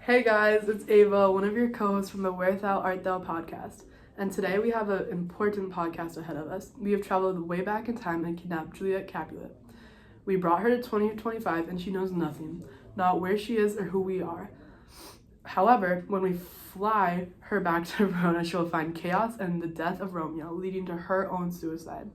Hey guys, it's Ava, one of your co-hosts from the Where Thou Art Thou podcast. And today we have an important podcast ahead of us. We have traveled way back in time and kidnapped Juliet Capulet. We brought her to 2025 and she knows nothing, not where she is or who we are. However, when we fly her back to Verona, she will find chaos and the death of Romeo, leading to her own suicide.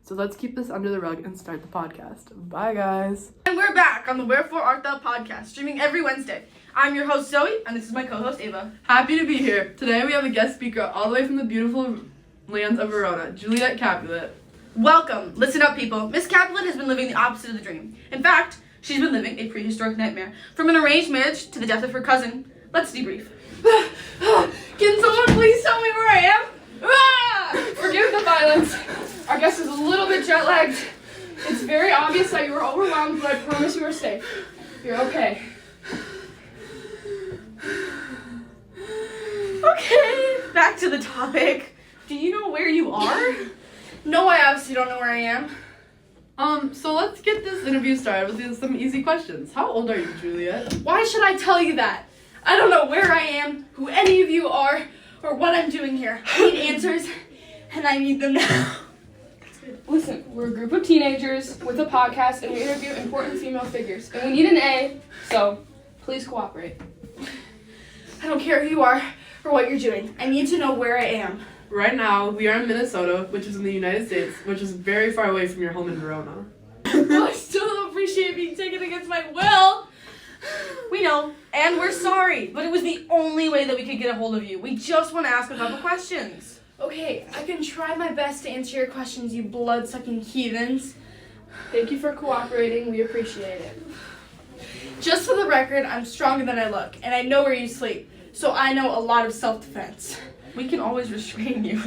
So let's keep this under the rug and start the podcast. Bye guys! And we're back on the Wherefore Art Thou podcast, streaming every Wednesday. I'm your host Zoe, and this is my co-host Ava. Happy to be here. Today we have a guest speaker all the way from the beautiful lands of Verona, Juliet Capulet. Welcome. Listen up, people. Miss Capulet has been living the opposite of the dream. In fact, she's been living a prehistoric nightmare. From an arranged marriage to the death of her cousin. Let's debrief. Can someone please tell me where I am? Forgive the violence. Our guest is a little bit jet-lagged. It's very obvious that you were overwhelmed, but I promise you are safe. You're okay. Okay, back to the topic. Do you know where you are? No, I obviously don't know where I am. So let's get this interview started with some easy questions. How old are you, Juliet? Why should I tell you that? I don't know where I am, who any of you are, or what I'm doing here. I need answers, and I need them now. Listen, we're a group of teenagers with a podcast, and we interview important female figures. And we need an A, so please cooperate. I don't care who you are or what you're doing. I need to know where I am. Right now, we are in Minnesota, which is in the United States, which is very far away from your home in Verona. Well, I still don't appreciate being taken against my will. We know, and we're sorry, but it was the only way that we could get a hold of you. We just want to ask a couple questions. Okay, I can try my best to answer your questions, you blood-sucking heathens. Thank you for cooperating. We appreciate it. Just for the record, I'm stronger than I look, and I know where you sleep, so I know a lot of self-defense. We can always restrain you.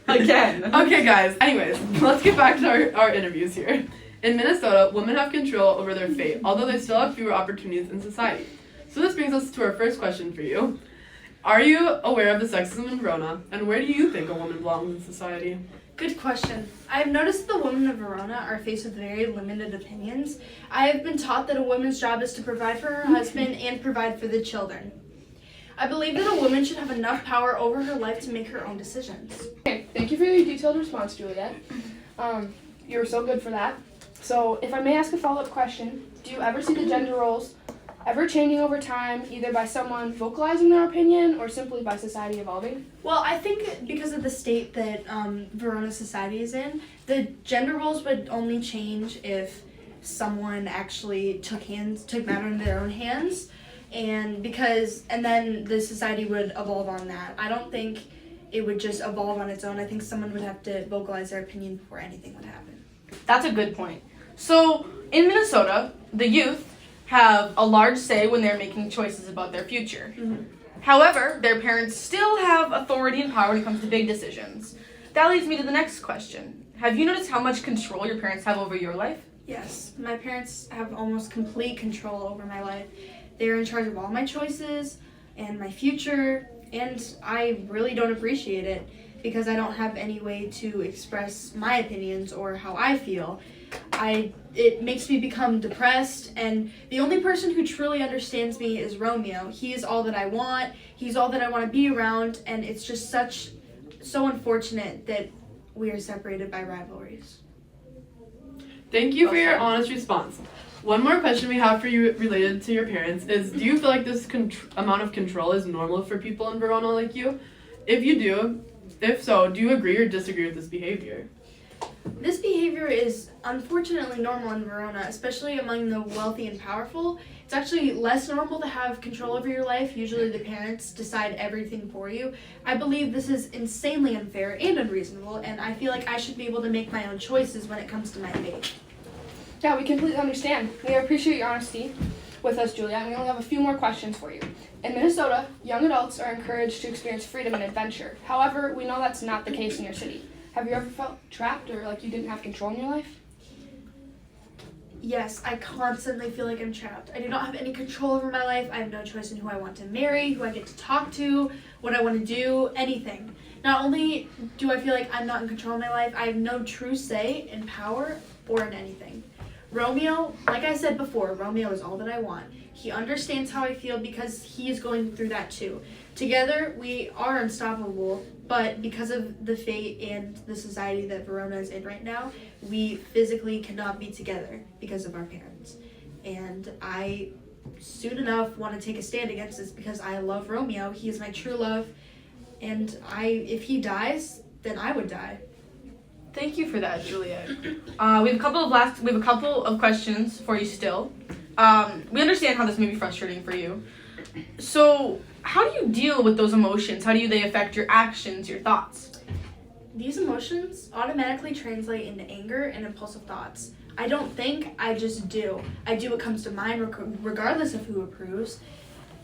Again. Okay, guys. Anyways, let's get back to our interviews here. In Minnesota, women have control over their fate, although they still have fewer opportunities in society. So this brings us to our first question for you. Are you aware of the sexism in Verona, and where do you think a woman belongs in society? Good question. I've noticed the women of Verona are faced with very limited opinions. I have been taught that a woman's job is to provide for her husband and provide for the children. I believe that a woman should have enough power over her life to make her own decisions. Okay, thank you for your detailed response, Juliet. You were so good for that. So, if I may ask a follow-up question, do you ever see the gender roles ever changing over time, either by someone vocalizing their opinion or simply by society evolving? Well, I think because of the state that Verona society is in, the gender roles would only change if someone actually took matter into their own hands, and then the society would evolve on that. I don't think it would just evolve on its own. I think someone would have to vocalize their opinion before anything would happen. That's a good point. So, in Minnesota, the youth have a large say when they're making choices about their future. Mm-hmm. However, their parents still have authority and power when it comes to big decisions. That leads me to the next question. Have you noticed how much control your parents have over your life? Yes, my parents have almost complete control over my life. They're in charge of all my choices and my future, and I really don't appreciate it because I don't have any way to express my opinions or how I feel. It makes me become depressed, and the only person who truly understands me is Romeo. He is all that I want. He's all that I want to be around, and it's just so unfortunate that we are separated by rivalries. Thank you for your honest response. One more question we have for you related to your parents is, do you feel like this amount of control is normal for people in Verona like you? If so, do you agree or disagree with this behavior? This behavior is unfortunately normal in Verona, especially among the wealthy and powerful. It's actually less normal to have control over your life. Usually the parents decide everything for you. I believe this is insanely unfair and unreasonable, and I feel like I should be able to make my own choices when it comes to my fate. Yeah, we completely understand. We appreciate your honesty with us, Julia, and we only have a few more questions for you. In Minnesota, young adults are encouraged to experience freedom and adventure. However, we know that's not the case in your city. Have you ever felt trapped or like you didn't have control in your life? Yes, I constantly feel like I'm trapped. I do not have any control over my life. I have no choice in who I want to marry, who I get to talk to, what I want to do, anything. Not only do I feel like I'm not in control of my life, I have no true say in power or in anything. Romeo, like I said before, Romeo is all that I want. He understands how I feel because he is going through that too. Together, we are unstoppable, but because of the fate and the society that Verona is in right now, we physically cannot be together because of our parents. And I soon enough want to take a stand against this because I love Romeo. He is my true love, and if he dies, then I would die. Thank you for that, Juliet. We have a couple of questions for you still. We understand how this may be frustrating for you. So, how do you deal with those emotions? How do they affect your actions, your thoughts? These emotions automatically translate into anger and impulsive thoughts. I don't think, I just do. I do what comes to mind regardless of who approves.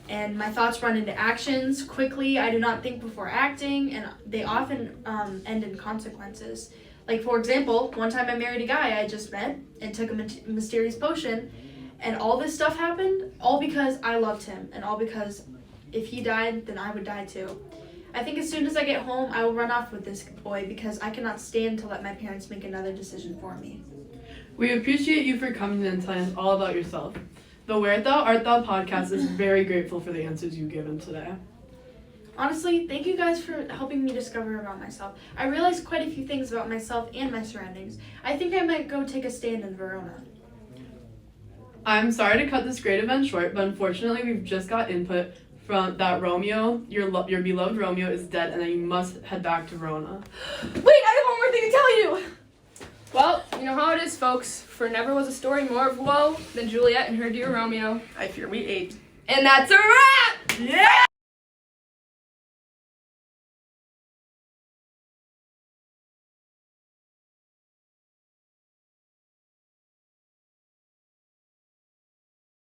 And my thoughts run into actions quickly. I do not think before acting, and they often end in consequences. Like, for example, one time I married a guy I just met and took a mysterious potion, and all this stuff happened all because I loved him, and all because if he died, then I would die too. I think as soon as I get home, I will run off with this boy because I cannot stand to let my parents make another decision for me. We appreciate you for coming in and telling us all about yourself. The Where Thou Art Thou podcast is very grateful for the answers you've given today. Honestly, thank you guys for helping me discover about myself. I realized quite a few things about myself and my surroundings. I think I might go take a stand in Verona. I'm sorry to cut this great event short, but unfortunately we've just got input from that Romeo, your beloved Romeo, is dead and that you must head back to Verona. Wait, I have one more thing to tell you! Well, you know how it is, folks. For never was a story more of woe than Juliet and her dear Romeo. I fear we ate. And that's a wrap! Yeah!